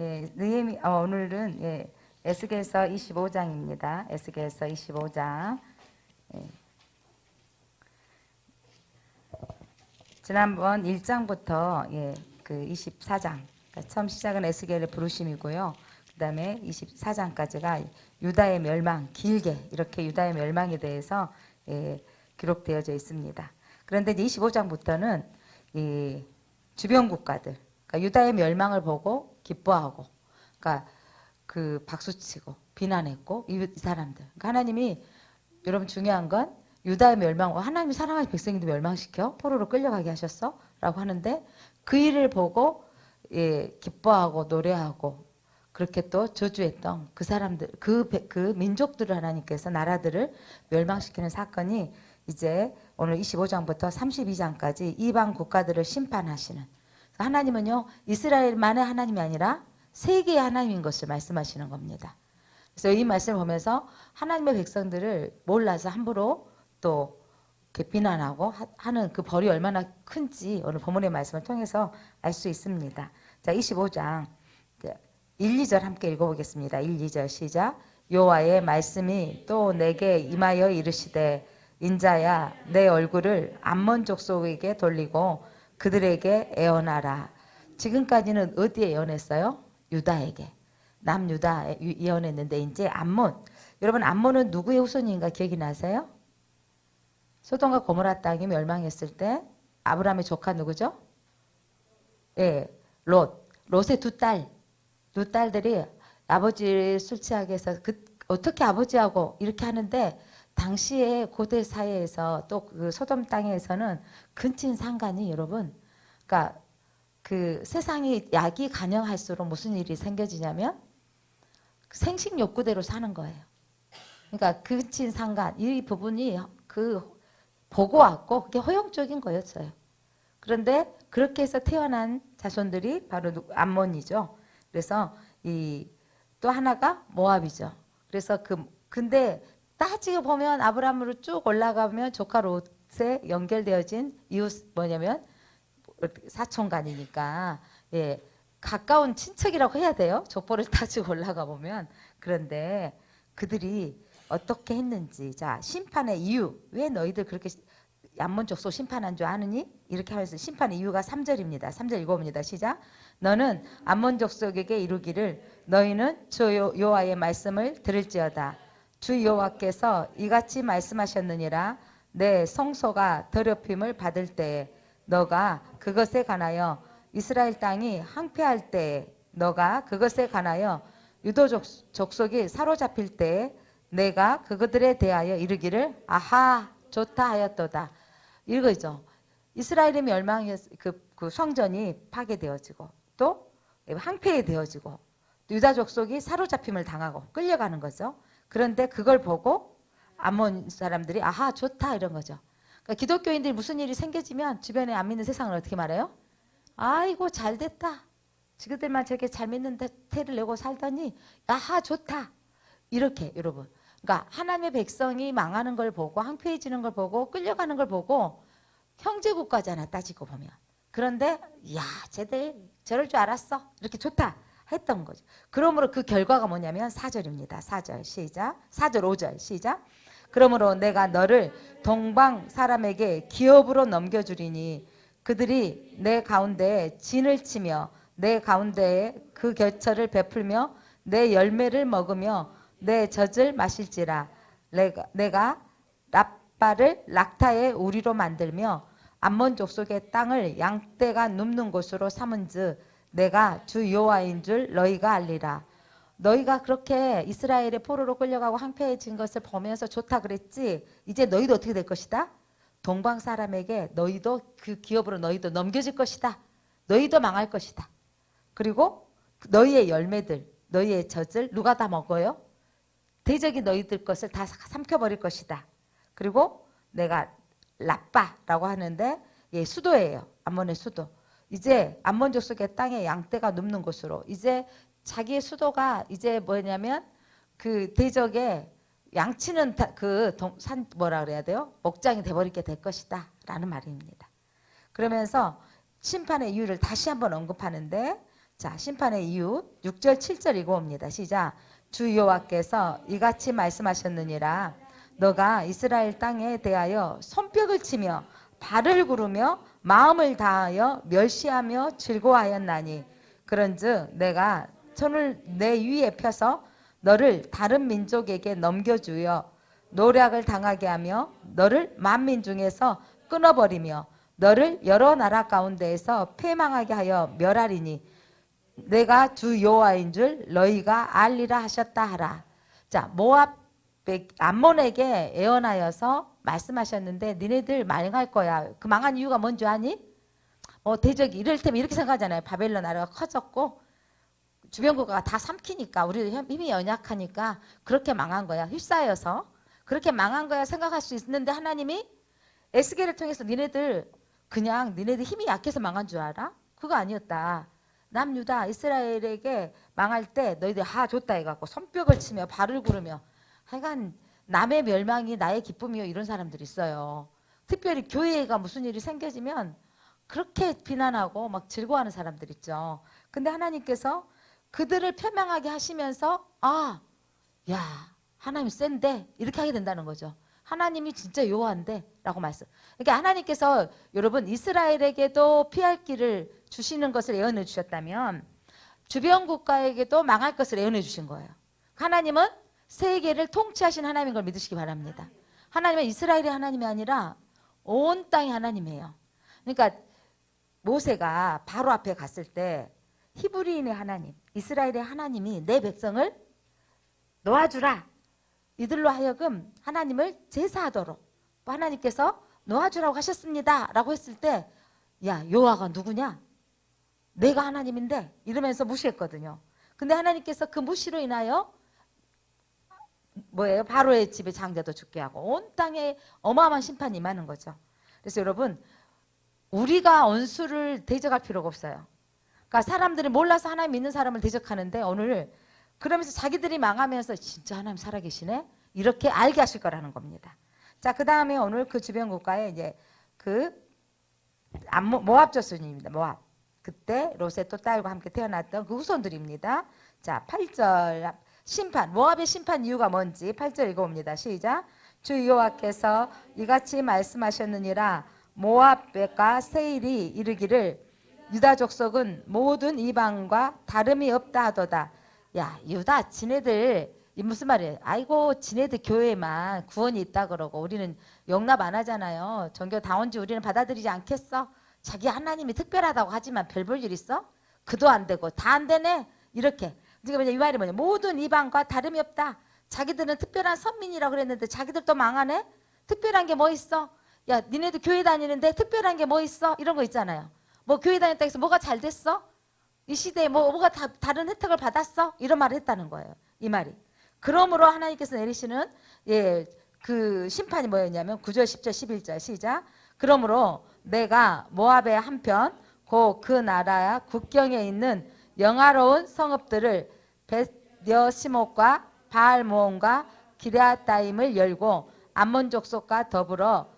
오늘은 에스겔서 25장입니다. 에스겔서 25장. 지난번 1장부터 그 24장, 그러니까 처음 시작은 에스겔의 부르심이고요. 그 다음에 24장까지가 유다의 멸망, 길게 이렇게 유다의 멸망에 대해서 기록되어져 있습니다. 그런데 이제 25장부터는 이 주변 국가들, 그러니까 유다의 멸망을 보고 기뻐하고, 그러니까 그 박수치고 비난했고 이 사람들. 그러니까 하나님이, 여러분 중요한 건 유다의 멸망, 하나님이 사랑하는 백성인데 멸망시켜? 포로로 끌려가게 하셨어? 라고 하는데 그 일을 보고 기뻐하고 노래하고 그렇게 또 저주했던 그 사람들, 그 민족들을 하나님께서, 나라들을 멸망시키는 사건이 이제 오늘 25장부터 32장까지 이방 국가들을 심판하시는, 하나님은요 이스라엘만의 하나님이 아니라 세계의 하나님인 것을 말씀하시는 겁니다. 그래서 이 말씀을 보면서 하나님의 백성들을 몰라서 함부로 또 이렇게 비난하고 하는 그 벌이 얼마나 큰지 오늘 본문의 말씀을 통해서 알 수 있습니다. 자, 25장 1, 2절 함께 읽어보겠습니다. 1, 2절 시작. 여호와의 말씀이 또 내게 임하여 이르시되, 인자야 내 얼굴을 암몬 족속에게 돌리고 그들에게 애언하라. 지금까지는 어디에 애언했어요? 유다에게, 남유다에 예언했는데 이제 암몬. 여러분 암몬은 누구의 후손인가 기억이 나세요? 소돔과 고모라 땅이 멸망했을 때 아브라함의 조카 누구죠? 롯의 두 딸들이 아버지를 술 취하게 해서 어떻게 아버지하고 이렇게 하는데, 당시에 고대 사회에서 또 그 소돔 땅에서는 근친 상간이, 여러분, 그러니까 그 세상이 약이 간영할수록 무슨 일이 생겨지냐면 생식 욕구대로 사는 거예요. 그러니까 근친 상간, 이 부분이 보고 왔고 그게 허용적인 거였어요. 그런데 그렇게 해서 태어난 자손들이 바로 암몬이죠. 그래서 또 하나가 모압이죠. 그래서 근데 따지고 보면 아브라함으로 쭉 올라가면 조카 롯에 연결되어진 이웃 뭐냐면 사촌간이니까 가까운 친척이라고 해야 돼요. 족보를 따지고 올라가 보면. 그런데 그들이 어떻게 했는지, 자, 심판의 이유, 왜 너희들 그렇게 암몬 족속 심판한 줄 아느니? 이렇게 하면서 심판의 이유가 3절입니다. 3절 읽어봅니다. 시작. 너는 암몬 족속에게 이루기를, 너희는 주 여호와의 말씀을 들을지어다. 주 여호와께서 이같이 말씀하셨느니라. 내 성소가 더럽힘을 받을 때에 너가 그것에 관하여, 이스라엘 땅이 항폐할 때에 너가 그것에 관하여 유도 족속이 사로잡힐 때에 내가 그것들에 대하여 이르기를 아하 좋다 하였도다. 이거죠. 이스라엘의 멸망이 그 성전이 파괴되어지고 또 항폐되어지고 유다 족속이 사로잡힘을 당하고 끌려가는 거죠. 그런데 그걸 보고 암몬 사람들이 아하 좋다 이런 거죠. 그러니까 기독교인들이 무슨 일이 생겨지면 주변에 안 믿는 세상을 어떻게 말해요? 아이고 잘됐다. 지그들만 저렇게 잘 믿는데 태를 내고 살더니 아하 좋다. 이렇게, 여러분. 그러니까 하나님의 백성이 망하는 걸 보고 항폐해지는 걸 보고 끌려가는 걸 보고, 형제국가잖아 따지고 보면. 그런데 야 쟤들 저럴 줄 알았어. 이렇게 좋다 했던 거죠. 그러므로 그 결과가 뭐냐면 4절입니다. 4절 시작. 4절 5절 시작. 그러므로 내가 너를 동방 사람에게 기업으로 넘겨주리니 그들이 내 가운데에 진을 치며 내 가운데에 그 결처를 베풀며 내 열매를 먹으며 내 젖을 마실지라. 내가 라빠를 낙타의 우리로 만들며 암몬 족속의 땅을 양떼가 눕는 곳으로 삼은즉 내가 주 여호와인 줄 너희가 알리라. 너희가 그렇게 이스라엘의 포로로 끌려가고 항폐해진 것을 보면서 좋다 그랬지. 이제 너희도 어떻게 될 것이다? 동방 사람에게 너희도 그 기업으로 너희도 넘겨질 것이다. 너희도 망할 것이다. 그리고 너희의 열매들, 너희의 젖을 누가 다 먹어요? 대적이 너희들 것을 다 삼켜버릴 것이다. 그리고 내가 라빠라고 하는데 수도예요. 암몬의 수도. 이제 암몬 족속의 땅에 양떼가 눕는 곳으로, 이제 자기의 수도가 이제 뭐냐면 그 대적의 양치는 산 뭐라 그래야 돼요? 목장이 돼버리게 될 것이다 라는 말입니다. 그러면서 심판의 이유를 다시 한번 언급하는데, 자, 심판의 이유 6절 7절 읽어봅니다. 시작. 주 여호와께서 이같이 말씀하셨느니라. 너가 이스라엘 땅에 대하여 손뼉을 치며 발을 구르며 마음을 다하여 멸시하며 즐거워하였나니 그런즉 내가 손을 내 위에 펴서 너를 다른 민족에게 넘겨주어 노략을 당하게 하며 너를 만민 중에서 끊어버리며 너를 여러 나라 가운데에서 패망하게 하여 멸하리니 내가 주 여호와인 줄 너희가 알리라 하셨다 하라. 자, 모압 암몬에게 예언하여서 말씀하셨는데 니네들 망할 거야. 그 망한 이유가 뭔지 아니? 대적이 이를테면 이렇게 생각하잖아요. 바벨론 나라가 커졌고 주변 국가가 다 삼키니까 우리도 힘이 연약하니까 그렇게 망한 거야. 휩싸여서 그렇게 망한 거야 생각할 수 있는데 하나님이 에스겔을 통해서 니네들 힘이 약해서 망한 줄 알아? 그거 아니었다. 남유다 이스라엘에게 망할 때 너희들 좋다 해갖고 손뼉을 치며 발을 구르며 하여간 남의 멸망이 나의 기쁨이요 이런 사람들이 있어요. 특별히 교회가 무슨 일이 생겨지면 그렇게 비난하고 막 즐거워하는 사람들 있죠. 근데 하나님께서 그들을 표명하게 하시면서 야 하나님 센데 이렇게 하게 된다는 거죠. 하나님이 진짜 요한데 라고 말씀. 그러니까 하나님께서 여러분 이스라엘에게도 피할 길을 주시는 것을 예언해 주셨다면 주변 국가에게도 망할 것을 예언해 주신 거예요. 하나님은 세계를 통치하신 하나님인 걸 믿으시기 바랍니다. 하나님은 이스라엘의 하나님이 아니라 온 땅의 하나님이에요. 그러니까 모세가 바로 앞에 갔을 때 히브리인의 하나님, 이스라엘의 하나님이 내 백성을 놓아주라. 이들로 하여금 하나님을 제사하도록 하나님께서 놓아주라고 하셨습니다. 라고 했을 때 야 여호와가 누구냐? 내가 하나님인데 이러면서 무시했거든요. 근데 하나님께서 그 무시로 인하여 바로의 집에 장자도 죽게 하고 온 땅에 어마어마한 심판이 임하는 거죠. 그래서 여러분 우리가 원수를 대적할 필요가 없어요. 그러니까 사람들이 몰라서 하나님 믿는 사람을 대적하는데 오늘 그러면서 자기들이 망하면서 진짜 하나님 살아계시네? 이렇게 알게 하실 거라는 겁니다. 자, 그 다음에 오늘 그 주변 국가에 이제 모압 조선입니다. 모압. 그때 롯의 또 딸과 함께 태어났던 그 후손들입니다. 자, 8절 심판. 모압의 심판 이유가 뭔지 8절 읽어봅니다. 시작. 주 여호와께서 이같이 말씀하셨느니라. 모압과 세일이 이르기를 유다 족속은 모든 이방과 다름이 없다 하도다. 야 유다 지네들 무슨 말이에요? 아이고 지네들 교회만 구원이 있다 그러고 우리는 용납 안 하잖아요. 종교다운지 우리는 받아들이지 않겠어? 자기 하나님이 특별하다고 하지만 별 볼 일 있어? 그도 안 되고 다 안 되네? 이렇게. 그러니까 이 말이 뭐냐? 모든 이방과 다름이 없다. 자기들은 특별한 선민이라고 그랬는데 자기들 또 망하네? 특별한 게 뭐 있어? 야 니네들 교회 다니는데 특별한 게 뭐 있어? 이런 거 있잖아요. 뭐 교회 다녔다 해서 뭐가 잘 됐어? 이 시대에 뭐가 다른 혜택을 받았어? 이런 말을 했다는 거예요. 이 말이. 그러므로 하나님께서 내리시는 그 심판이 뭐였냐면 9절, 10절, 11절 시작. 그러므로 내가 모압의 한편 그 나라야 국경에 있는 영화로운 성읍들을 베트여시못과 바알모온과 기럇다임을 열고 암몬 족속과 더불어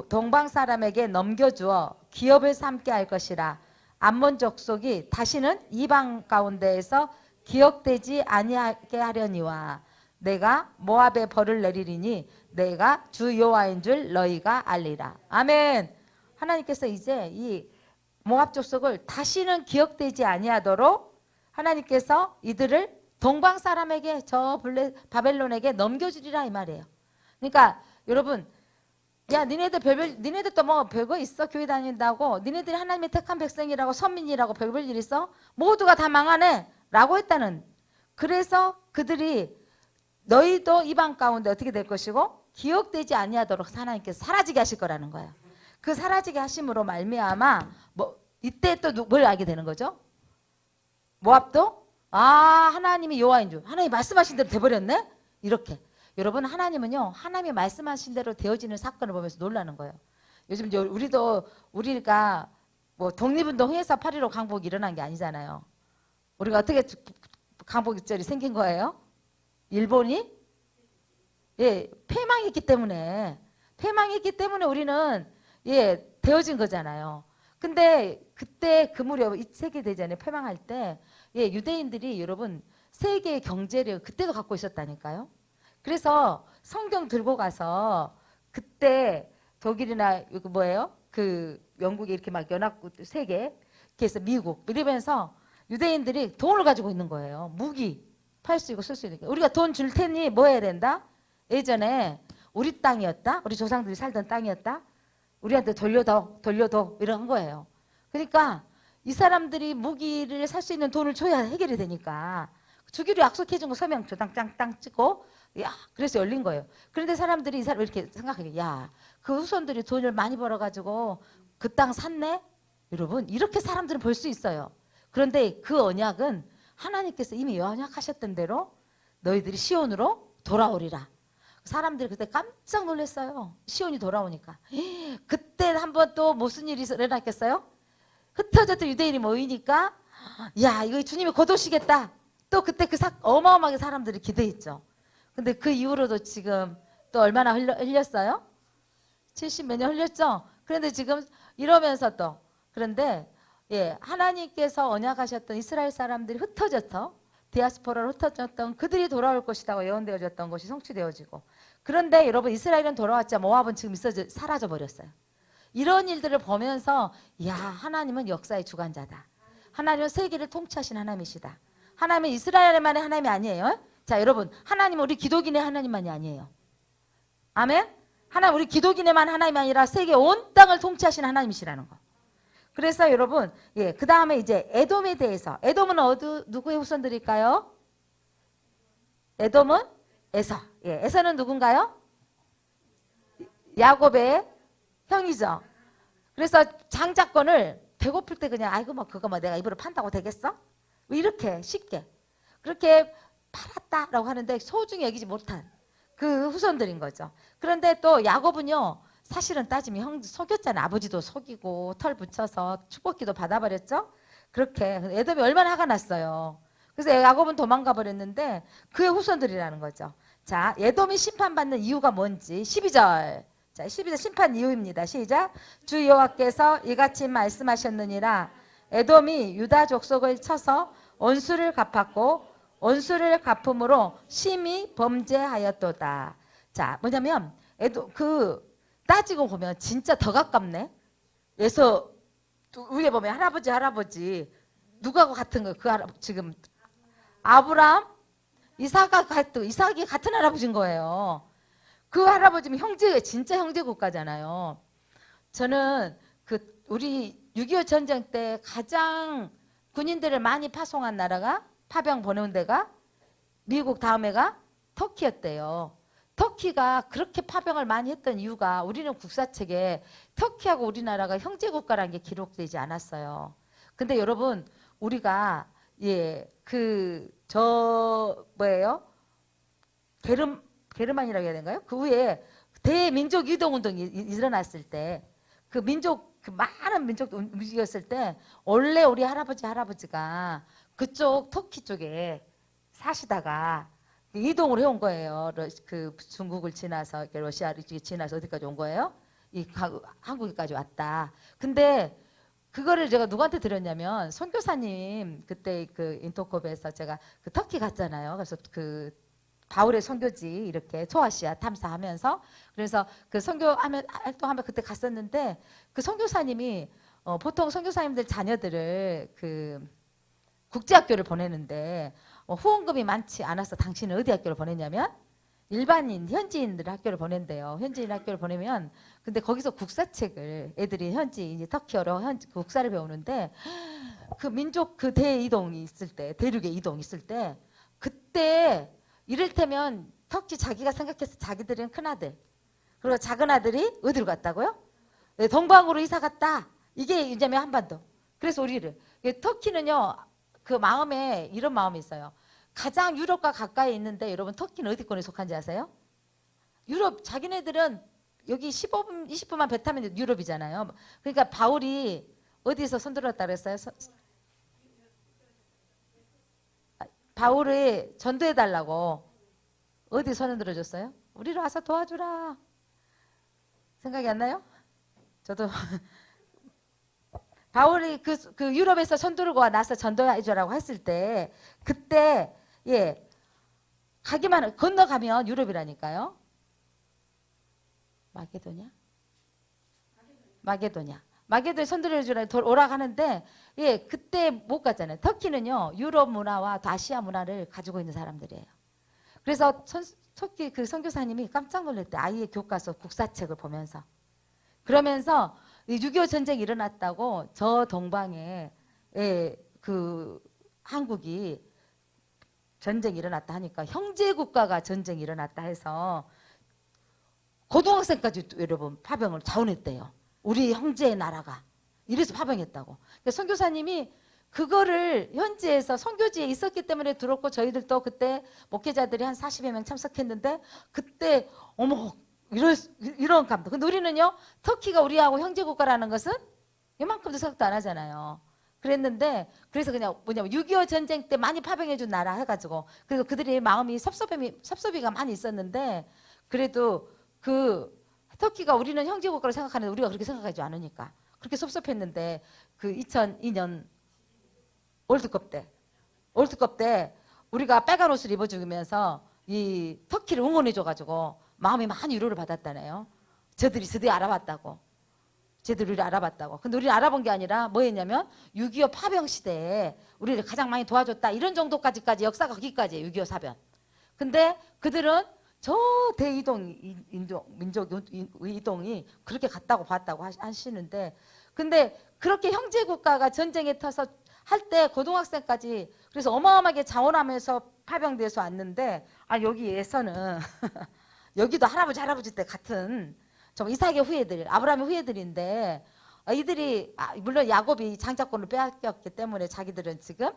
동방 사람에게 넘겨주어 기업을 삼게 할 것이라. 암몬 족속이 다시는 이방 가운데에서 기억되지 아니하게 하려니와 내가 모압에 벌을 내리리니 내가 주 여호와인 줄 너희가 알리라. 아멘. 하나님께서 이제 이 모압 족속을 다시는 기억되지 아니하도록 하나님께서 이들을 동방 사람에게 바벨론에게 넘겨주리라 이 말이에요. 그러니까 여러분 야 니네들 또 뭐 별거 있어? 교회 다닌다고 니네들이 하나님의 택한 백성이라고 선민이라고 별별 일 있어? 모두가 다 망하네 라고 했다는. 그래서 그들이 너희도 이방 가운데 어떻게 될 것이고 기억되지 아니하도록 하나님께서 사라지게 하실 거라는 거야. 그 사라지게 하심으로 말미암아 이때 또 뭘 알게 되는 거죠? 모압도 하나님이 여호와인 줄 하나님이 말씀하신 대로 돼버렸네? 이렇게. 여러분 하나님은요 하나님이 말씀하신 대로 되어지는 사건을 보면서 놀라는 거예요. 요즘 이제 우리가 뭐 독립운동 해서 8.15 강복이 일어난 게 아니잖아요. 우리가 어떻게 강복절이 생긴 거예요? 일본이 패망했기 때문에 우리는 되어진 거잖아요. 근데 그때 그 무렵 이 세계대전에 패망할 때 예, 유대인들이 여러분 세계의 경제력 그때도 갖고 있었다니까요. 그래서 성경 들고 가서 그때 독일이나 이거 뭐예요? 그 영국이 이렇게 막 연합국 세계, 그래서 미국 이러면서 유대인들이 돈을 가지고 있는 거예요. 무기 팔 수 있고 쓸 수 있는 게. 우리가 돈 줄 테니 뭐 해야 된다? 예전에 우리 땅이었다. 우리 조상들이 살던 땅이었다. 우리한테 돌려둬 이런 거예요. 그러니까 이 사람들이 무기를 살 수 있는 돈을 줘야 해결이 되니까 주기로 약속해 준 거 서명표 땅 찍고 야 그래서 열린 거예요. 그런데 사람들이 이 사람 이렇게 생각하게 야 그 후손들이 돈을 많이 벌어가지고 그 땅 샀네. 여러분 이렇게 사람들은 볼 수 있어요. 그런데 그 언약은 하나님께서 이미 언약하셨던 대로 너희들이 시온으로 돌아오리라. 사람들이 그때 깜짝 놀랐어요. 시온이 돌아오니까. 그때 한번 또 무슨 일이 일어났겠어요? 흩어졌던 유대인이 모이니까 야 이거 주님이 곧 오시겠다. 또 그때 어마어마하게 사람들이 기대했죠. 근데 그 이후로도 지금 또 얼마나 흘렸어요? 70몇 년 흘렸죠. 그런데 지금 이러면서 또 그런데 예 하나님께서 언약하셨던 이스라엘 사람들이 흩어져서 디아스포라로 흩어졌던 그들이 돌아올 것이라고 예언되어졌던 것이 성취되어지고 그런데 여러분 이스라엘은 돌아왔자 모압은 지금 사라져 버렸어요. 이런 일들을 보면서 야 하나님은 역사의 주관자다. 하나님은 세계를 통치하신 하나님이시다. 하나님은 이스라엘만의 하나님이 아니에요. 자 여러분 하나님은 우리 기독인의 하나님만이 아니에요. 아멘. 하나님 우리 기독인의만 하나님이 아니라 세계 온 땅을 통치하신 하나님이시라는 거. 그래서 여러분 예, 그 다음에 이제 에돔에 대해서 에돔은 누구의 후손들일까요? 에돔은 에서. 예, 에서는 누군가요? 야곱의 형이죠. 그래서 장자권을 배고플 때 그냥 아이고 뭐 그거 뭐 내가 입으로 판다고 되겠어? 이렇게 쉽게 그렇게 팔았다라고 하는데 소중히 여기지 못한 그 후손들인 거죠. 그런데 또 야곱은요 사실은 따지면 형 속였잖아요. 아버지도 속이고 털 붙여서 축복기도 받아버렸죠. 그렇게 에돔이 얼마나 화가 났어요. 그래서 야곱은 도망가 버렸는데 그의 후손들이라는 거죠. 자 에돔이 심판받는 이유가 뭔지 12절. 자 12절 심판 이유입니다. 시작. 주 여호와께서 이같이 말씀하셨느니라. 에돔이 유다 족속을 쳐서 원수를 갚았고 원수를 갚음으로 심히 범죄하였도다. 자 뭐냐면 에돔 따지고 보면 진짜 더 가깝네. 그래서 위에 보면 할아버지 누가 같은 거? 지금 아브람, 이삭이 같은 할아버지인 거예요. 그 할아버지면 진짜 형제 국가잖아요. 저는 우리 6.25 전쟁 때 가장 군인들을 많이 파송한 나라가 파병 보내온 데가 미국 다음에가 터키였대요. 터키가 그렇게 파병을 많이 했던 이유가 우리는 국사책에 터키하고 우리나라가 형제국가라는 게 기록되지 않았어요. 근데 여러분 우리가 뭐예요? 게르만이라고 해야 되나요? 그 후에 대민족 이동운동이 일어났을 때 그 많은 민족도 움직였을 때 원래 우리 할아버지가 그쪽 터키 쪽에 사시다가 이동을 해온 거예요. 그 중국을 지나서 러시아를 지나서 어디까지 온 거예요? 한국에까지 왔다. 근데 그거를 제가 누구한테 들었냐면 선교사님 그때 그 인터콥에서 제가 그 터키 갔잖아요. 그래서 그 바울의 선교지 이렇게 소아시아 탐사하면서 그래서 그 활동하면 그때 갔었는데 그 선교사님이 보통 선교사님들 자녀들을 그 국제학교를 보내는데 후원금이 많지 않아서 당신은 어디 학교를 보냈냐면 일반인 현지인들 학교를 보낸대요. 현지인 학교를 보내면 근데 거기서 국사책을 애들이 이제 터키어로 국사를 배우는데 그 민족 그 대이동이 있을 때 대륙의 이동이 있을 때 그때 이를테면 터키 자기가 생각해서 자기들은 큰아들 그리고 작은아들이 어디로 갔다고요? 네, 동방으로 이사 갔다. 이게 이제면 한반도. 그래서 터키는요 그 마음에 이런 마음이 있어요. 가장 유럽과 가까이 있는데 여러분 터키는 어디권에 속한지 아세요? 유럽 자기네들은 여기 15분 20분만 배 타면 유럽이잖아요. 그러니까 바울이 어디서 손들었다 그랬어요? 바울을 전도해 달라고 어디 손을 들어줬어요? 우리로 와서 도와주라. 생각이 안 나요? 저도 바울이 그 유럽에서 선두르고 나서 전도해 주라고 했을 때 그때 예 가기만 건너가면 유럽이라니까요. 마게도냐 선두르해 주라 오라 하는데 예 그때 못 갔잖아요. 터키는요 유럽 문화와 아시아 문화를 가지고 있는 사람들이에요. 그래서 터키 그 선교사님이 깜짝 놀랐대. 아이의 교과서 국사책을 보면서. 그러면서 6.25 전쟁이 일어났다고 저 동방에 그 한국이 전쟁이 일어났다 하니까 형제 국가가 전쟁이 일어났다 해서 고등학생까지 여러분 파병을 자원했대요. 우리 형제의 나라가. 이래서 파병했다고. 그러니까 선교사님이 그거를 현지에서 선교지에 있었기 때문에 들었고 저희들도 그때 목회자들이 한 40여 명 참석했는데 그때 어머 이런 감동. 근데 우리는요 터키가 우리하고 형제국가라는 것은 이만큼도 생각도 안 하잖아요. 그랬는데 그래서 그냥 뭐냐면 6.25 전쟁 때 많이 파병해준 나라 해가지고 그래서 그들이 마음이 섭섭이가 많이 있었는데 그래도 그 터키가 우리는 형제국가로 생각하는데 우리가 그렇게 생각하지 않으니까 그렇게 섭섭했는데 그 2002년 월드컵 때 우리가 빨간 옷을 입어주면서 이 터키를 응원해줘가지고 마음이 많이 위로를 받았다네요. 저들이 드디어 알아봤다고. 쟤들이 우리를 알아봤다고. 근데 우리는 알아본 게 아니라 뭐 했냐면 6.25 파병 시대에 우리를 가장 많이 도와줬다. 이런 정도까지 역사가 거기까지예요. 6.25 사변. 근데 그들은 저 민족 이동이 그렇게 갔다고 봤다고 하시는데 근데 그렇게 형제국가가 전쟁에 터서 할 때 고등학생까지 그래서 어마어마하게 자원하면서 파병돼서 왔는데 여기에서는 여기도 할아버지 때 같은 좀 이삭의 후예들 아브라함의 후예들인데 이들이 물론 야곱이 장자권을 빼앗겼기 때문에 자기들은 지금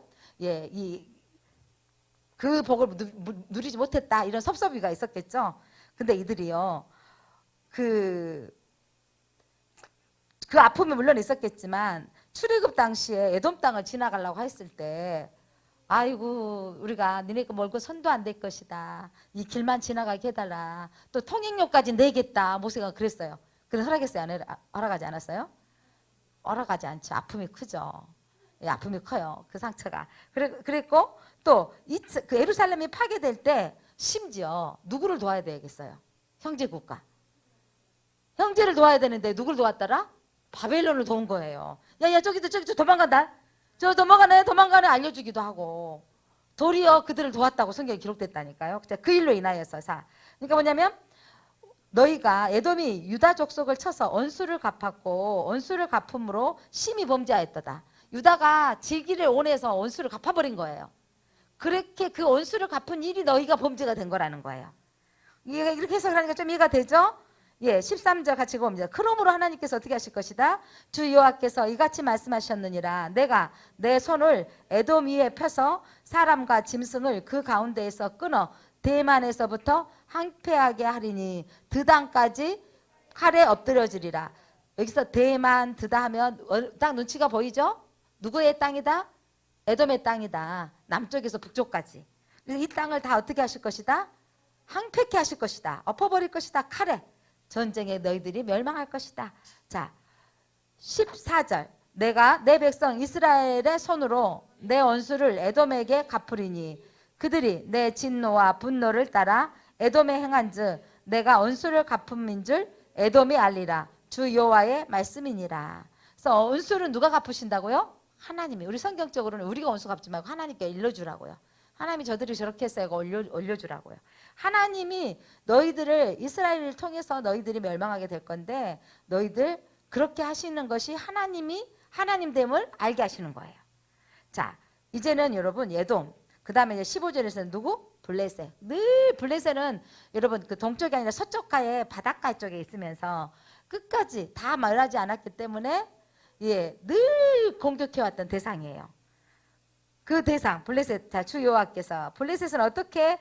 그 복을 누리지 못했다 이런 섭섭이가 있었겠죠. 근데 이들이요 그 아픔이 물론 있었겠지만 출애굽 당시에 에돔 땅을 지나가려고 했을 때 아이고 우리가 니네가 멀고 선도 안 될 것이다. 이 길만 지나가게 해달라. 또 통행료까지 내겠다. 모세가 그랬어요. 그래서 허락했어요? 허락하지 않았어요? 허락하지 않죠. 아픔이 크죠. 아픔이 커요. 그 상처가. 그랬고 또 그 예루살렘이 파괴될 때 심지어 누구를 도와야 되겠어요? 형제국가. 형제를 도와야 되는데 누구를 도왔더라? 바벨론을 도운 거예요. 야야 저기 도망간다. 저 도망가네 알려주기도 하고 도리어 그들을 도왔다고 성경에 기록됐다니까요. 그 일로 인하여서 그러니까 뭐냐면 너희가 에돔이 유다 족속을 쳐서 언수를 갚았고 언수를 갚음으로 심히 범죄하였도다. 유다가 지기를 원해서 언수를 갚아버린 거예요. 그렇게 그 언수를 갚은 일이 너희가 범죄가 된 거라는 거예요. 이렇게 해석하니까 좀 이해가 되죠? 13절 같이 봅니다. 그러므로 하나님께서 어떻게 하실 것이다? 주 여호와께서 이같이 말씀하셨느니라. 내가 내 손을 에돔 위에 펴서 사람과 짐승을 그 가운데에서 끊어 대만에서부터 항폐하게 하리니 드단까지 칼에 엎드려지리라. 여기서 대만 드다 하면 딱 눈치가 보이죠? 누구의 땅이다? 에돔의 땅이다. 남쪽에서 북쪽까지. 이 땅을 다 어떻게 하실 것이다? 항폐케 하실 것이다. 엎어버릴 것이다. 칼에. 전쟁에 너희들이 멸망할 것이다. 자, 14절. 내가 내 백성 이스라엘의 손으로 내 원수를 에돔에게 갚으리니 그들이 내 진노와 분노를 따라 에돔에 행한즉 내가 원수를 갚음인 줄 에돔이 알리라. 주 여호와의 말씀이니라. 그래서 원수는 누가 갚으신다고요? 하나님이. 우리 성경적으로는 우리가 원수 갚지 말고 하나님께 일러주라고요. 하나님이 저들이 저렇게 했어요. 올려주라고요. 하나님이 너희들을 이스라엘을 통해서 너희들이 멸망하게 될 건데 너희들 그렇게 하시는 것이 하나님됨을 알게 하시는 거예요. 자, 이제는 여러분 에돔. 그 다음에 이제 15절에서는 누구? 블레셋. 늘 블레셋은 여러분 그 동쪽이 아니라 서쪽가의 바닷가 쪽에 있으면서 끝까지 다 말하지 않았기 때문에 늘 공격해왔던 대상이에요. 그 대상 블레셋. 자, 주 여호와께서 블레셋은 어떻게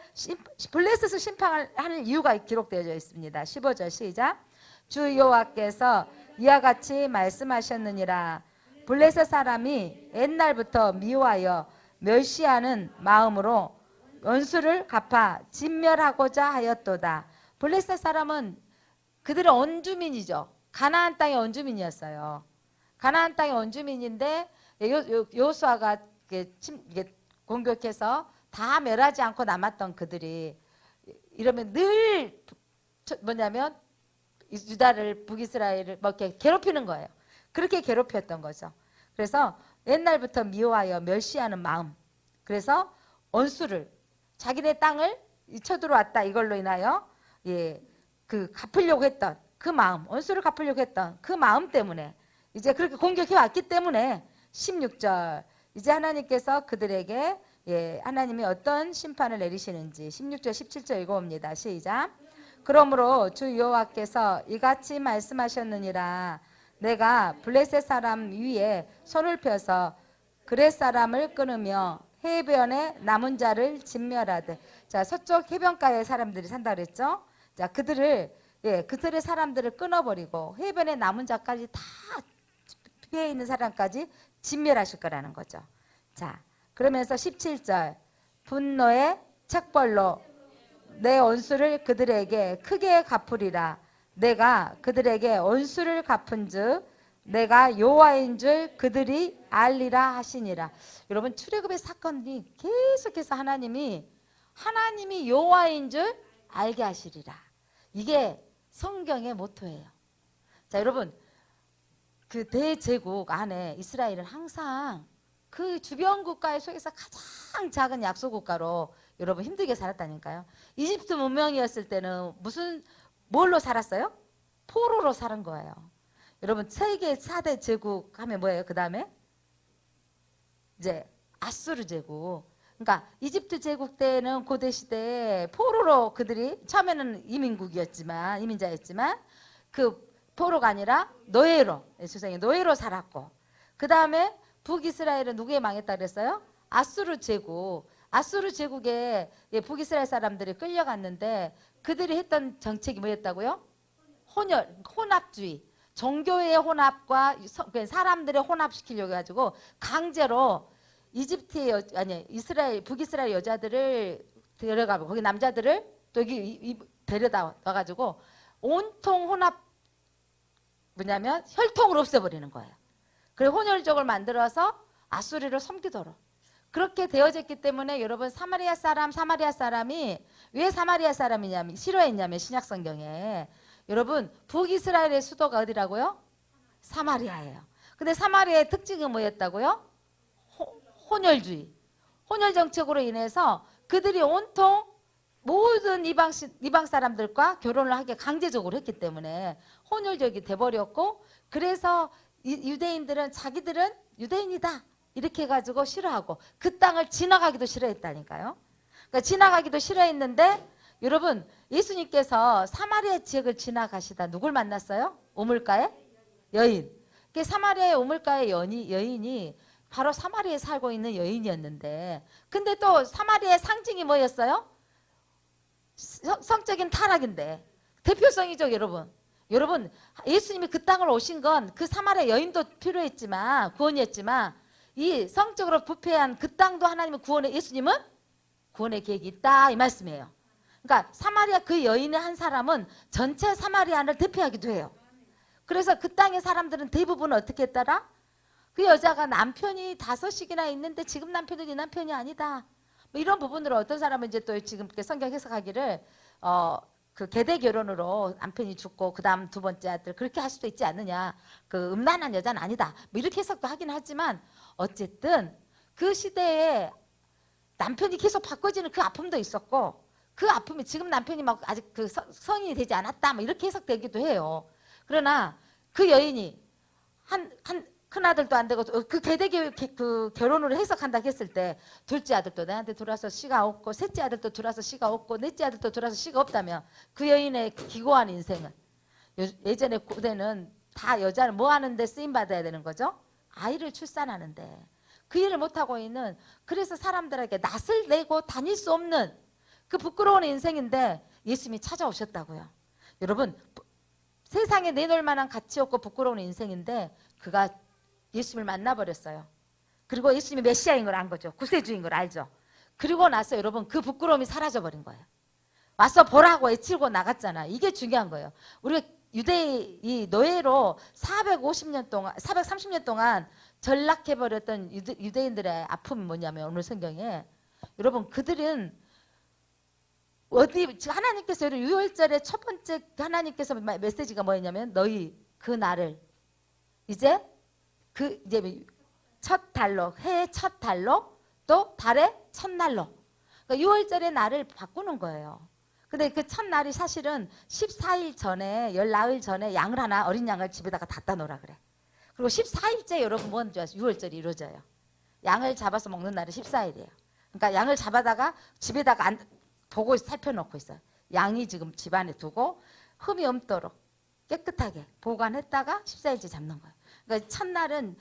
블레셋을 심판할 이유가 기록되어 있습니다. 15절 시작. 주 여호와께서 이와 같이 말씀하셨느니라. 블레셋 사람이 옛날부터 미워하여 멸시하는 마음으로 원수를 갚아 진멸하고자 하였도다. 블레셋 사람은 그들은 원주민이죠. 가나안 땅의 원주민이었어요. 가나안 땅의 원주민인데 여호수아가 이게 공격해서 다 멸하지 않고 남았던 그들이 이러면 늘 뭐냐면 유다를 북이스라엘을 뭐 이렇게 괴롭히는 거예요. 그렇게 괴롭혔던 거죠. 그래서 옛날부터 미워하여 멸시하는 마음. 그래서 원수를 자기네 땅을 쳐들어왔다 이걸로 인하여 그 갚으려고 했던 그 마음, 원수를 갚으려고 했던 그 마음 때문에 이제 그렇게 공격해 왔기 때문에 16절 이제 하나님께서 그들에게 하나님이 어떤 심판을 내리시는지 16절 17절 읽어봅니다. 시작. 그러므로 주 여호와께서 이같이 말씀하셨느니라. 내가 블레셋 사람 위에 손을 펴서 그렛 사람을 끊으며 해변에 남은 자를 진멸하되. 자, 서쪽 해변가에 사람들이 산다 그랬죠. 자, 그들의 사람들을 끊어버리고 해변에 남은 자까지 다 피해 있는 사람까지 진멸하실 거라는 거죠. 자, 그러면서 17절 분노의 책벌로 내 원수를 그들에게 크게 갚으리라. 내가 그들에게 원수를 갚은즉 내가 여호와인 줄 그들이 알리라 하시니라. 여러분 출애굽의 사건이 계속해서 하나님이 여호와인 줄 알게 하시리라. 이게 성경의 모토예요. 자, 여러분 그 대제국 안에 이스라엘은 항상 그 주변 국가의 속에서 가장 작은 약소 국가로 여러분 힘들게 살았다니까요. 이집트 문명이었을 때는 뭘로 살았어요? 포로로 사는 거예요. 여러분 세계 4대 제국 하면 뭐예요? 그 다음에 이제 아수르 제국. 그러니까 이집트 제국 때는 고대 시대에 포로로 그들이 처음에는 이민자였지만 그 포로가 아니라 노예로 살았고, 그 다음에 북이스라엘은 누구에 망했다 그랬어요? 아수르 제국에 북이스라엘 사람들이 끌려갔는데 그들이 했던 정책이 뭐였다고요? 혼합주의. 종교의 혼합과 사람들의 혼합시키려고 해가지고 강제로 북이스라엘 여자들을 데려가고 거기 남자들을 또 여기 데려다 와가지고 온통 혈통을 없애버리는 거예요. 그리고 혼혈족을 만들어서 아수리를 섬기도록 그렇게 되어졌기 때문에 여러분 사마리아 사람이 왜 사마리아 사람이냐면 싫어했냐면 신약성경에 여러분 북이스라엘의 수도가 어디라고요? 사마리아예요. 근데 사마리아의 특징이 뭐였다고요? 혼혈주의. 혼혈 정책으로 인해서 그들이 온통 모든 이방 사람들과 결혼을 하게 강제적으로 했기 때문에 혼혈족이 돼버렸고, 그래서 유대인들은 자기들은 유대인이다 이렇게 해가지고 싫어하고 그 땅을 지나가기도 싫어했다니까요. 그러니까 지나가기도 싫어했는데 여러분 예수님께서 사마리아 지역을 지나가시다 누굴 만났어요? 우물가의 여인. 사마리아의 우물가의 여인이 바로 사마리아에 살고 있는 여인이었는데, 근데 또 사마리아의 상징이 뭐였어요? 성적인 타락인데 대표성이죠. 여러분 예수님이 그 땅을 오신 건 그 사마리아 여인도 필요했지만 구원이었지만 이 성적으로 부패한 그 땅도 하나님은 예수님은 구원의 계획이 있다 이 말씀이에요. 그러니까 사마리아 그 여인의 한 사람은 전체 사마리아를 대표하기도 해요. 그래서 그 땅의 사람들은 대부분 어떻게 했더라? 그 여자가 남편이 5씩이나 있는데 지금 남편은 네 남편이 아니다. 뭐 이런 부분으로 어떤 사람은 이제 또 지금 성경 해석하기를 그 계대 결혼으로 남편이 죽고 그 다음 두 번째 아들 그렇게 할 수도 있지 않느냐. 그 음란한 여자는 아니다. 뭐 이렇게 해석도 하긴 하지만 어쨌든 그 시대에 남편이 계속 바꿔지는 그 아픔도 있었고 그 아픔이 지금 남편이 막 아직 그 성인이 되지 않았다. 뭐 이렇게 해석되기도 해요. 그러나 그 여인이 큰 아들도 안 되고 그 그 결혼으로 해석한다고 했을 때 둘째 아들도 내한테 들어와서 씨가 없고 셋째 아들도 들어와서 씨가 없고 넷째 아들도 들어와서 씨가 없다면 그 여인의 기고한 인생은 예전에 고대는 다 여자는 뭐 하는데 쓰임 받아야 되는 거죠? 아이를 출산하는데 그 일을 못하고 있는, 그래서 사람들에게 낯을 내고 다닐 수 없는 그 부끄러운 인생인데 예수님이 찾아오셨다고요. 여러분 세상에 내놓을 만한 가치 없고 부끄러운 인생인데 그가 예수님을 만나버렸어요. 그리고 예수님이 메시아인 걸 안 거죠. 구세주인 걸 알죠. 그리고 나서 여러분 그 부끄러움이 사라져버린 거예요. 와서 보라고 외치고 나갔잖아. 이게 중요한 거예요. 우리가 이 노예로 450년 동안 430년 동안 전락해버렸던 유대인들의 아픔이 뭐냐면 오늘 성경에 여러분 그들은 어디 하나님께서 유월절의 첫 번째 하나님께서 메시지가 뭐였냐면 너희 그 날을 이제 첫 달로 해의 첫 달로 또 달의 첫날로 그러니까 유월절의 날을 바꾸는 거예요. 근데 그 첫날이 사실은 14일 전에 열 나흘 전에 양을 하나 어린 양을 집에다가 갖다 놓으라 그래. 그리고 14일째 여러분 뭔지 아세요? 유월절이 이루어져요. 양을 잡아서 먹는 날이 14일이에요. 그러니까 양을 잡아다가 집에다가 보고 살펴놓고 있어요. 양이 지금 집안에 두고 흠이 없도록 깨끗하게 보관했다가 14일째 잡는 거예요. 그러니까 첫날은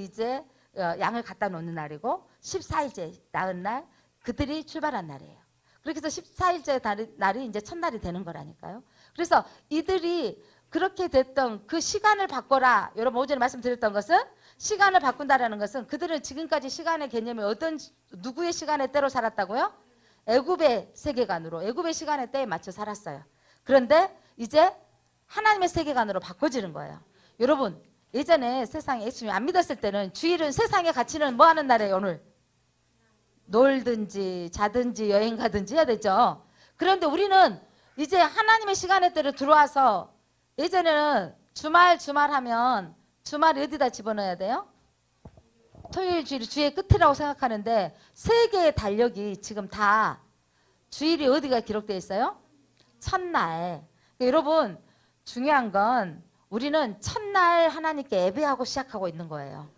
이제 양을 갖다 놓는 날이고 14일째 나은 날 그들이 출발한 날이에요. 그렇게 해서 14일째 날이 이제 첫날이 되는 거라니까요. 그래서 이들이 그렇게 됐던 그 시간을 바꿔라. 여러분 오전에 말씀드렸던 것은 시간을 바꾼다라는 것은 그들은 지금까지 시간의 개념이 누구의 시간의 때로 살았다고요? 애굽의 세계관으로 애굽의 시간의 때에 맞춰 살았어요. 그런데 이제 하나님의 세계관으로 바꿔지는 거예요. 여러분 예전에 세상에 예수님 안 믿었을 때는 주일은 세상의 가치는 뭐 하는 날이에요? 오늘 놀든지 자든지 여행 가든지 해야 되죠. 그런데 우리는 이제 하나님의 시간의 때로 들어와서 예전에는 주말 하면 주말이 어디다 집어넣어야 돼요? 토요일 주일이 주의 끝이라고 생각하는데 세계의 달력이 지금 다 주일이 어디가 기록되어 있어요? 첫날. 여러분 중요한 건 우리는 첫날 하나님께 예배하고 시작하고 있는 거예요.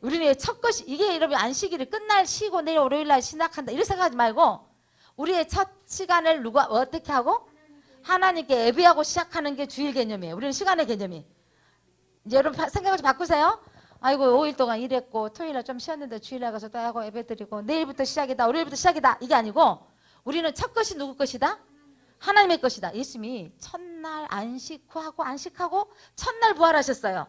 우리는 첫 것이 이게 여러분 안식일이 끝날 쉬고 내일 월요일날 시작한다 이렇게 생각하지 말고 우리의 첫 시간을 누가 어떻게 하고 하나님께 예배하고 시작하는 게 주일 개념이에요. 우리는 시간의 개념이. 이제 여러분 생각을 좀 바꾸세요. 아이고 5일 동안 일했고 토요일날 좀 쉬었는데 주일날 가서 또 하고 예배 드리고 내일부터 시작이다 월요일부터 시작이다 이게 아니고 우리는 첫 것이 누구 것이다? 하나님의 것이다. 예수님이 첫날 안식하고 첫날 부활하셨어요.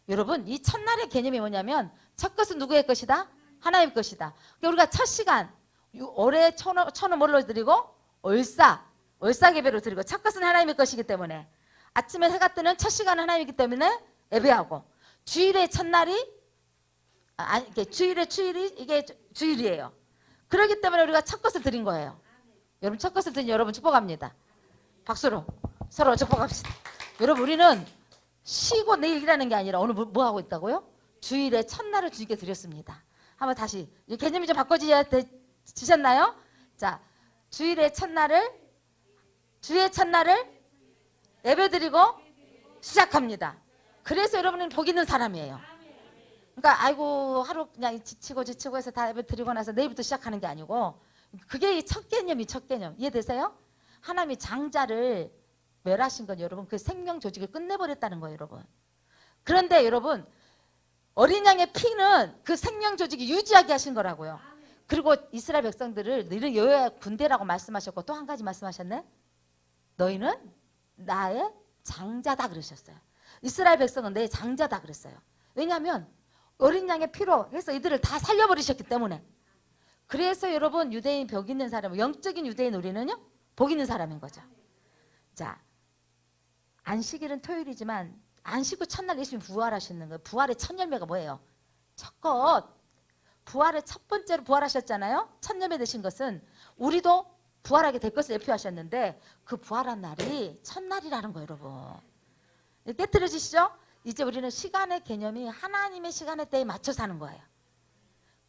여러분 이 첫날의 개념이 뭐냐면 첫 것은 누구의 것이다? 하나님의 것이다. 그러니까 우리가 첫 시간 올해 천원 뭘로 드리고 얼싸개배로 드리고 첫 것은 하나님의 것이기 때문에 아침에 해가 뜨는 첫 시간은 하나님이기 때문에 예배하고 주일의 첫날이 주일이 이게 주일이에요. 그렇기 때문에 우리가 첫 것을 드린 거예요. 여러분 첫 것을 드린 여러분 축복합니다. 박수로 서로 축복합시다. 여러분 우리는 쉬고 내일 일하는 게 아니라 오늘 뭐 하고 있다고요? 주일의 첫날을 주님께 드렸습니다. 한번 다시 개념이 좀 바꿔지셨나요? 자, 주의 첫날을 예배드리고 시작합니다. 그래서 여러분은 복 있는 사람이에요. 그러니까 아이고 하루 그냥 지치고 해서 다 예배 드리고 나서 내일부터 시작하는 게 아니고 그게 첫 개념이 첫 개념. 이해되세요? 하나님이 장자를 멸하신 건 여러분 그 생명 조직을 끝내버렸다는 거예요. 여러분. 그런데 여러분 어린 양의 피는 그 생명 조직이 유지하게 하신 거라고요. 그리고 이스라엘 백성들을 너희는 여호와의 군대라고 말씀하셨고 또 한 가지 말씀하셨네. 너희는 나의 장자다 그러셨어요. 이스라엘 백성은 내 장자다 그랬어요. 왜냐하면 어린 양의 피로 해서 이들을 다 살려버리셨기 때문에. 그래서 여러분 유대인 복 있는 사람, 영적인 유대인 우리는요 복 있는 사람인 거죠. 자, 안식일은 토요일이지만 안식 후 첫날 예수님이 부활하셨는 거예요. 부활의 첫 열매가 뭐예요? 첫 것. 부활의 첫 번째로 부활하셨잖아요. 첫 열매 되신 것은 우리도 부활하게 될 것을 예표하셨는데 그 부활한 날이 첫날이라는 거예요. 여러분. 깨트려지시죠? 이제 우리는 시간의 개념이 하나님의 시간의 때에 맞춰 사는 거예요.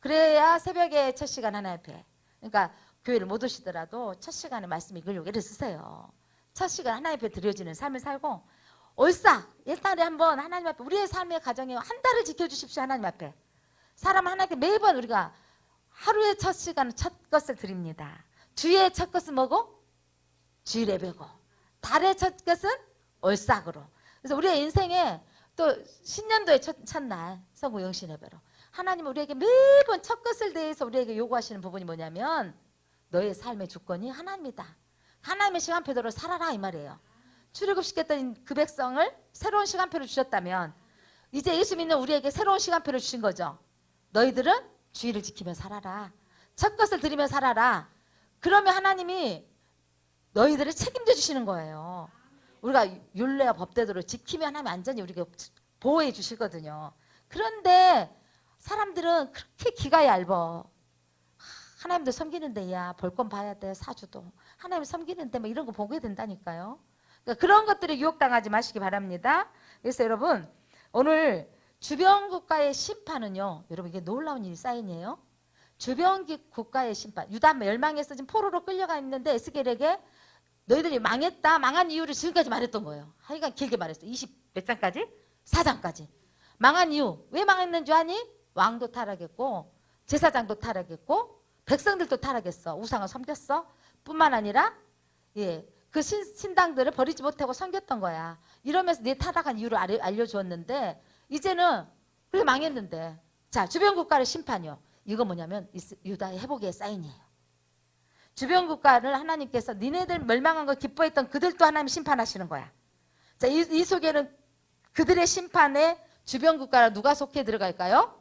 그래야 새벽에 첫 시간 하나님 앞에 그러니까 교회를 못 오시더라도 첫 시간에 말씀 읽으려고 애를 쓰세요. 첫 시간 하나님 앞에 드려지는 삶을 살고 일단에 한번 하나님 앞에 우리의 삶의 가정에 한 달을 지켜주십시오. 하나님 앞에 사람 하나님께 매번 우리가 하루의 첫 시간은 첫 것을 드립니다. 주의 첫 것은 뭐고? 주일 예배고 달의 첫 것은 얼싹으로. 그래서 우리의 인생에 또 신년도의 첫날 성구 영신 예배로 하나님은 우리에게 매번 첫 것을 대해서 우리에게 요구하시는 부분이 뭐냐면 너의 삶의 주권이 하나님이다. 하나님의 시간표대로 살아라 이 말이에요. 출애굽시켰던 그 백성을 새로운 시간표를 주셨다면 이제 예수 믿는 우리에게 새로운 시간표를 주신 거죠. 너희들은 주의를 지키며 살아라. 첫 것을 드리며 살아라. 그러면 하나님이 너희들을 책임져 주시는 거예요. 우리가 율례와 법대로 지키면 하나님 완전히 우리가 보호해 주시거든요. 그런데 사람들은 그렇게 기가 얇어. 하나님도 섬기는데 야 볼 건 봐야 돼. 사주도 하나님 섬기는데 뭐 이런 거 보게 된다니까요. 그러니까 그런 것들에 유혹당하지 마시기 바랍니다. 그래서 여러분 오늘 주변 국가의 심판은요, 여러분 이게 놀라운 일 사인이에요. 주변 국가의 심판, 유다 멸망해서 지금 포로로 끌려가 있는데 에스겔에게 너희들이 망했다, 망한 이유를 지금까지 말했던 거예요. 하여간 길게 말했어요. 20 몇 장까지? 4장까지. 망한 이유, 왜 망했는 줄 아니? 왕도 타락했고 제사장도 타락했고 백성들도 타락했어. 우상을 섬겼어. 뿐만 아니라 그 신당들을 버리지 못하고 섬겼던 거야. 이러면서 내 타락한 이유를 알려주었는데 이제는 그래 망했는데, 자 주변 국가의 심판이요. 이거 뭐냐면 유다의 회복의 사인이에요. 주변 국가를 하나님께서 니네들 멸망한 거 기뻐했던 그들도 하나님 심판하시는 거야. 자, 이 속에는 그들의 심판에 주변 국가가 누가 속해 들어갈까요?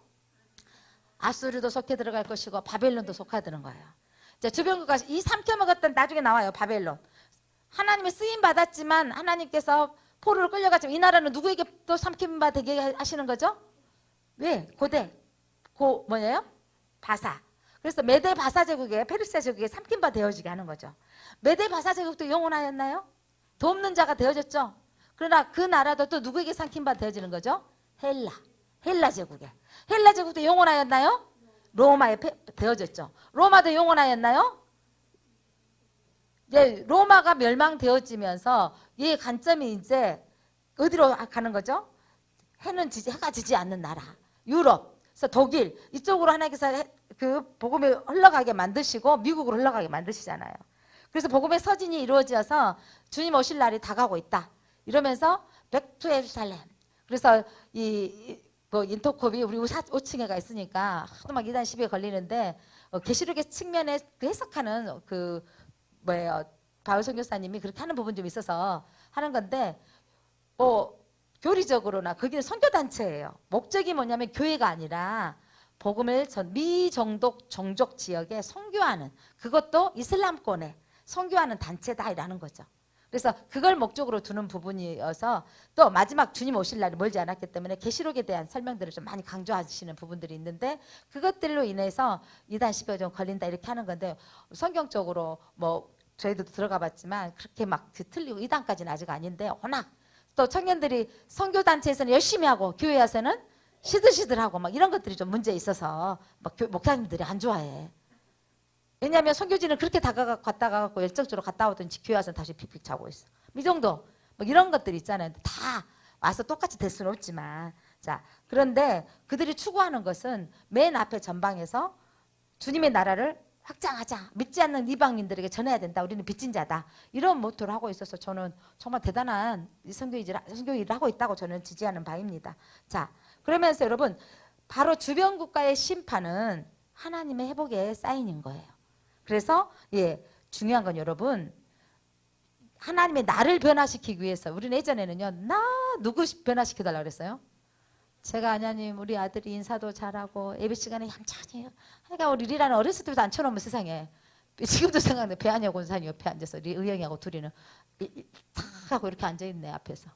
아수르도 속해 들어갈 것이고 바벨론도 속해 드는 거예요. 자, 주변 국가 이 삼켜먹었던 나중에 나와요. 바벨론. 하나님의 쓰임 받았지만 하나님께서 포로로 끌려갔지만 이 나라는 누구에게 또 삼킴바 되게 하시는 거죠? 왜? 고대. 뭐예요? 바사. 그래서 메대 바사 제국에 페르시아 제국에 삼킴바 되어지게 하는 거죠. 메대 바사 제국도 영원하였나요? 돕는 자가 되어졌죠. 그러나 그 나라도 또 누구에게 삼킴바 되어지는 거죠? 헬라 제국에. 헬라 제국도 영원하였나요? 로마에 되어졌죠. 로마도 영원하였나요? 예, 로마가 멸망되어지면서 이 관점이 이제 어디로 가는 거죠? 해가 지지 않는 나라. 유럽, 그래서 독일 이쪽으로 하나님께서 그 복음이 흘러가게 만드시고 미국으로 흘러가게 만드시잖아요. 그래서 복음의 서진이 이루어져서 주님 오실 날이 다가오고 있다. 이러면서 Back to Jerusalem. 그래서 뭐 인터콥이 우리 5층에가 있으니까 하도 막 이단 시비에 걸리는데 계시록의 측면에 그 해석하는 뭐예요? 바울 선교사님이 그렇게 하는 부분 좀 있어서 하는 건데 교리적으로나 거기는 선교단체예요. 목적이 뭐냐면 교회가 아니라 복음을 미정독 종족 지역에 선교하는, 그것도 이슬람권에 선교하는 단체다라는 거죠. 그래서 그걸 목적으로 두는 부분이어서 또 마지막 주님 오실 날이 멀지 않았기 때문에 계시록에 대한 설명들을 좀 많이 강조하시는 부분들이 있는데 그것들로 인해서 이단 시비가 좀 걸린다 이렇게 하는 건데 성경적으로 뭐 저희도 들어가 봤지만 그렇게 막 틀리고 이단까지는 아직 아닌데 워낙 또 청년들이 선교단체에서는 열심히 하고 교회 와서는 시들시들하고 막 이런 것들이 좀 문제 있어서 막 목사님들이 안 좋아해. 왜냐하면 선교지는 그렇게 갔다 가고 열정적으로 갔다 오든지 교회 와서는 다시 픽픽 자고 있어. 이 정도 뭐 이런 것들 있잖아요. 다 와서 똑같이 될 수는 없지만, 자 그런데 그들이 추구하는 것은 맨 앞에 전방에서 주님의 나라를 확장하자. 믿지 않는 이방인들에게 전해야 된다. 우리는 빚진 자다. 이런 모토를 하고 있어서 저는 정말 대단한 선교 일을 하고 있다고 저는 지지하는 바입니다. 자, 그러면서 여러분 바로 주변 국가의 심판은 하나님의 회복의 사인인 거예요. 그래서 중요한 건 여러분 하나님의 나를 변화시키기 위해서 우리는 예전에는요 누구 변화시켜달라고 그랬어요? 제가 하나님 우리 아들이 인사도 잘하고 예배 시간에 얌전히 해요. 그러니까 우리 리라는 어렸을 때부터 앉혀놓으면 세상에 지금도 생각나요. 배한여 권사님 옆에 앉아서 의영이하고 둘이는 탁 하고 이렇게 앉아있네 앞에서.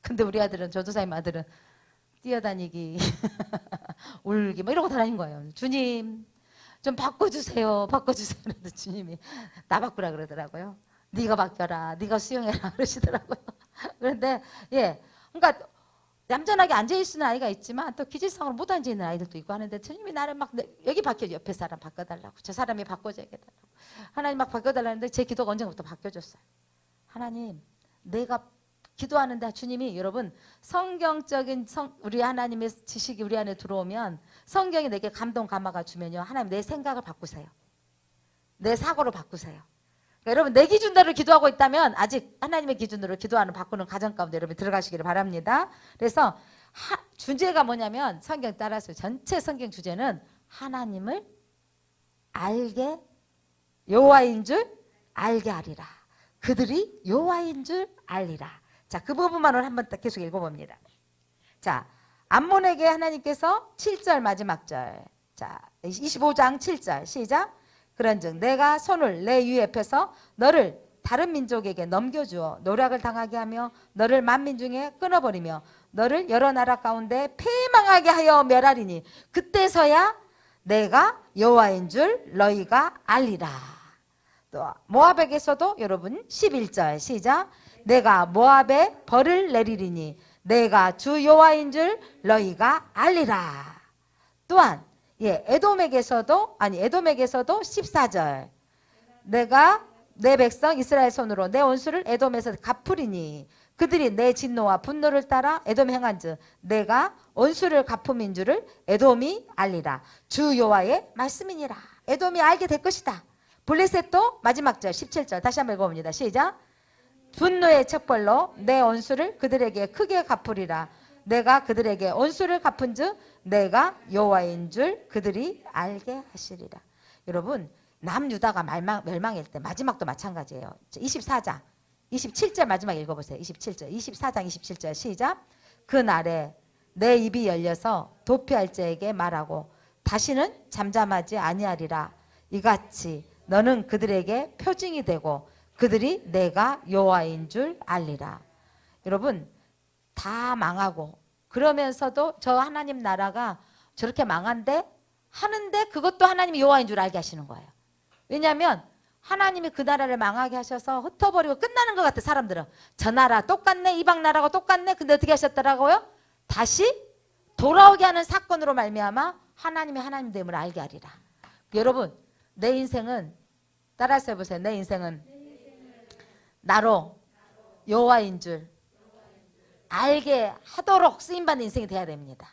근데 우리 아들은 전도사님 아들은 뛰어다니기 울기 뭐 이러고 다니는 거예요. 주님 좀 바꿔주세요. 그래도 주님이 나 바꾸라 그러더라고요. 네가 바뀌어라. 네가 수용해라 그러시더라고요. 그런데 그러니까 얌전하게 앉아있는 아이가 있지만 또 기질상으로 못 앉아있는 아이들도 있고 하는데 주님이 나를 막 여기 바뀌어줘. 옆에 사람 바꿔달라고. 저 사람이 바꿔줘야 달라고. 하나님 막 바꿔달라는데 제 기도가 언젠가부터 바뀌어졌어요. 하나님 내가 기도하는데 주님이 여러분 성경적인 우리 하나님의 지식이 우리 안에 들어오면 성경이 내게 감동 감화가 주면요. 하나님 내 생각을 바꾸세요. 내 사고를 바꾸세요. 그러니까 여러분 내 기준대로 기도하고 있다면 아직 하나님의 기준으로 기도하는 바꾸는 과정 가운데 여러분 들어가시기를 바랍니다. 그래서 주제가 뭐냐면 성경 따라서 전체 성경 주제는 하나님을 알게 여호와인 줄 알게 하리라. 그들이 여호와인 줄 알리라. 자, 그 부분만 오늘 한번 계속 읽어봅니다. 자, 암몬에게 하나님께서 7절 마지막 절. 자, 25장 7절 시작. 그런즉 내가 손을 내 위에 펴서 너를 다른 민족에게 넘겨주어 노략을 당하게 하며 너를 만민 중에 끊어버리며 너를 여러 나라 가운데 패망하게 하여 멸하리니 그때서야 내가 여호와인 줄 너희가 알리라. 또 모압에게서도 여러분 11절 시작. 내가 모압에 벌을 내리리니 내가 주 여호와인 줄 너희가 알리라. 또한 에돔에게서도 14절 내가 내 백성 이스라엘 손으로 내 원수를 에돔에서 갚으리니 그들이 내 진노와 분노를 따라 에돔에 행한즉 내가 원수를 갚음인 줄을 에돔이 알리라. 주 여호와의 말씀이니라. 에돔이 알게 될 것이다. 블레셋도 마지막 절 17절 다시 한번 읽어봅니다. 시작. 분노의 척벌로 내 원수를 그들에게 크게 갚으리라. 내가 그들에게 원수를 갚은즉 내가 여호와인 줄 그들이 알게 하시리라. 여러분 남유다가 멸망할 때 마지막도 마찬가지예요. 24장 27절 마지막 읽어보세요. 27절 24장 27절 시작. 그날에 내 입이 열려서 도피할 자에게 말하고 다시는 잠잠하지 아니하리라. 이같이 너는 그들에게 표징이 되고 그들이 내가 여호와인 줄 알리라. 여러분 다 망하고 그러면서도 저 하나님 나라가 저렇게 망한데 하는데 그것도 하나님이 여호와인 줄 알게 하시는 거예요. 왜냐하면 하나님이 그 나라를 망하게 하셔서 흩어버리고 끝나는 것 같아. 사람들은 저 나라 똑같네, 이방 나라가 똑같네. 근데 어떻게 하셨더라고요? 다시 돌아오게 하는 사건으로 말미암아 하나님이 하나님됨을 알게 하리라. 여러분 내 인생은 따라서 해보세요. 내 인생은 나로 여호와인 줄 알게 하도록 쓰임받는 인생이 돼야 됩니다.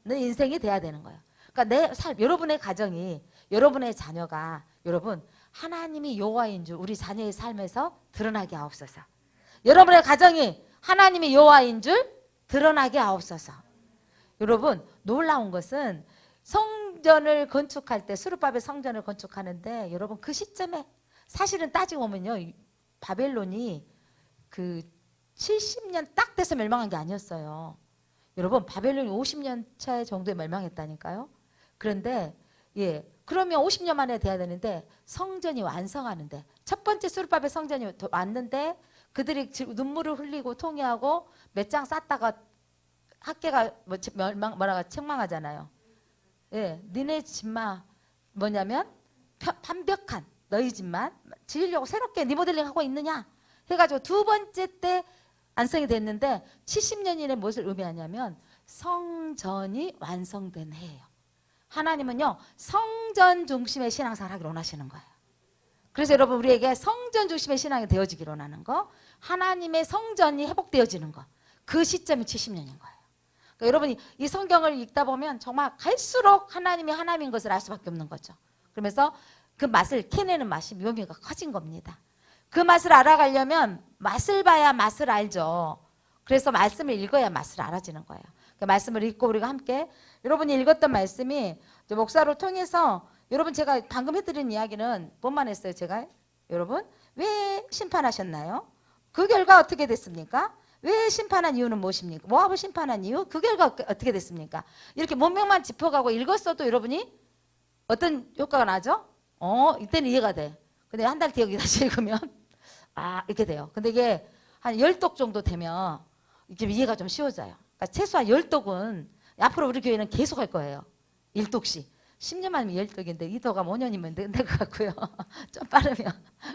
내 인생이 돼야 되는 거예요. 그러니까 내 삶, 여러분의 가정이, 여러분의 자녀가 여러분 하나님이 여호와인 줄 우리 자녀의 삶에서 드러나게 하옵소서. 여러분의 가정이 하나님이 여호와인 줄 드러나게 하옵소서. 여러분 놀라운 것은 성전을 건축할 때 수르바벨 성전을 건축하는데 여러분 그 시점에 사실은 따지고 보면요 바벨론이 그 70년 딱 돼서 멸망한 게 아니었어요. 여러분 바벨론이 50년 차 정도에 멸망했다니까요. 그런데 그러면 50년 만에 돼야 되는데 성전이 완성하는데 첫 번째 수르바벨 성전이 왔는데 그들이 눈물을 흘리고 통회하고 몇 장 쌓다가 학계가 책망하잖아요. 니네 집만 뭐냐면 완벽한 너희 집만 지으려고 새롭게 리모델링 하고 있느냐 해가지고 두 번째 때 완성이 됐는데 70년이나 무엇을 의미하냐면 성전이 완성된 해예요. 하나님은요 성전 중심의 신앙생활을 하기를 원하시는 거예요. 그래서 여러분 우리에게 성전 중심의 신앙이 되어지기를 원하는 거, 하나님의 성전이 회복되어지는 거, 그 시점이 70년인 거예요. 그러니까 여러분이 이 성경을 읽다 보면 정말 갈수록 하나님이 하나님인 것을 알 수밖에 없는 거죠. 그러면서 그 맛을 캐내는 맛이 묘미가 커진 겁니다. 그 맛을 알아가려면 맛을 봐야 맛을 알죠. 그래서 말씀을 읽어야 맛을 알아지는 거예요. 그 말씀을 읽고 우리가 함께 여러분이 읽었던 말씀이 목사로 통해서 여러분 제가 방금 해드린 이야기는 뭔만 했어요. 제가 여러분 왜 심판하셨나요? 그 결과 어떻게 됐습니까? 왜 심판한 이유는 무엇입니까? 모압을 심판한 이유? 그 결과 어떻게 됐습니까? 이렇게 문맥만 짚어가고 읽었어도 여러분이 어떤 효과가 나죠? 이때는 이해가 돼. 근데 한 달 뒤에 여기 다시 읽으면 이렇게 돼요. 근데 이게 한 10독 정도 되면 좀 이해가 좀 쉬워져요. 그러니까 최소한 10독은 앞으로 우리 교회는 계속 할 거예요. 1독씩. 10년 만이면 10독인데 2독가 5년이면 될 것 같고요. 좀 빠르면.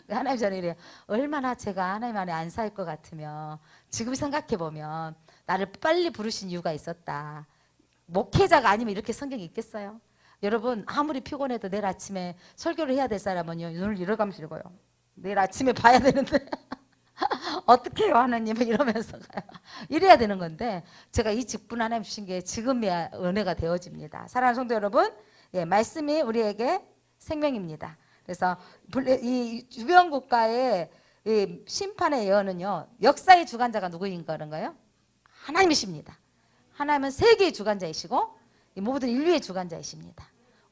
하나님 저는 이래요. 얼마나 제가 하나님 안에 안 살 것 같으면 지금 생각해보면 나를 빨리 부르신 이유가 있었다. 목회자가 아니면 이렇게 성경이 있겠어요? 여러분 아무리 피곤해도 내일 아침에 설교를 해야 될 사람은요 눈을 이러가면서 읽어요. 내일 아침에 봐야 되는데 어떻게 해요 하나님 이러면서 가요. 이래야 되는 건데 제가 이 직분 하나님 주신 게 지금이야 은혜가 되어집니다. 사랑하는 성도 여러분, 말씀이 우리에게 생명입니다. 그래서 이 주변 국가의 이 심판의 예언은요 역사의 주관자가 누구인 거는가요? 하나님이십니다. 하나님은 세계의 주관자이시고 이 모든 인류의 주관자이십니다.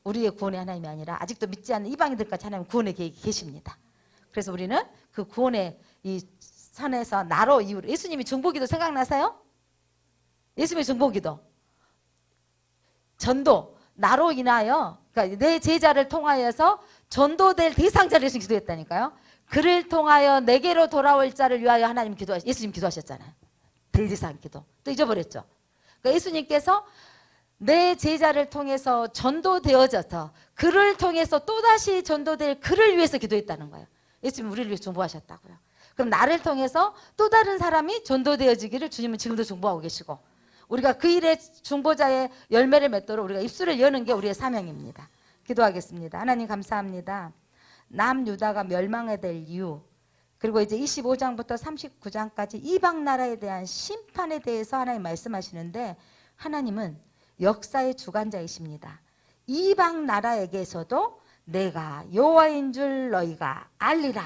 우리의 구원의 하나님이 아니라 아직도 믿지 않는 이방인들까지 하나님 구원의 계획이 계십니다. 그래서 우리는 그 구원의 이 선에서 나로 이유로 예수님이 중보기도 생각나세요? 예수님의 중보기도 전도 나로 인하여 그러니까 내 제자를 통하여서 전도될 대상자를 예수님 기도했다니까요. 그를 통하여 내게로 돌아올 자를 위하여 하나님 예수님 기도하셨잖아요. 대리산 기도. 또 잊어버렸죠. 그러니까 예수님께서 내 제자를 통해서 전도되어져서 그를 통해서 또다시 전도될 그를 위해서 기도했다는 거예요. 예수님 우리를 위해서 중보하셨다고요. 그럼 나를 통해서 또 다른 사람이 전도되어지기를 주님은 지금도 중보하고 계시고, 우리가 그 일의 중보자의 열매를 맺도록 우리가 입술을 여는 게 우리의 사명입니다. 기도하겠습니다. 하나님 감사합니다. 남유다가 멸망해야 될 이유, 그리고 이제 25장부터 39장까지 이방 나라에 대한 심판에 대해서 하나님 말씀하시는데, 하나님은 역사의 주관자이십니다. 이방 나라에게서도 내가 여호와인 줄 너희가 알리라.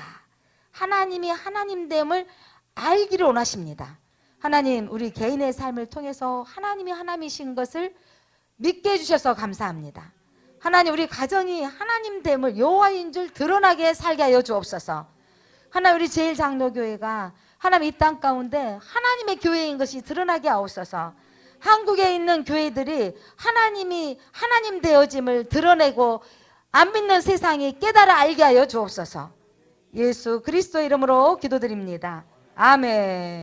하나님이 하나님됨을 알기를 원하십니다. 하나님, 우리 개인의 삶을 통해서 하나님이 하나님이신 것을 믿게 해주셔서 감사합니다. 하나님, 우리 가정이 하나님됨을 여호와인 줄 드러나게 살게 하여 주옵소서. 하나님, 우리 제일장로교회가 하나님 이 땅 가운데 하나님의 교회인 것이 드러나게 하옵소서. 한국에 있는 교회들이 하나님이 하나님 되어짐을 드러내고 안 믿는 세상이 깨달아 알게 하여 주옵소서. 예수 그리스도의 이름으로 기도드립니다. 아멘.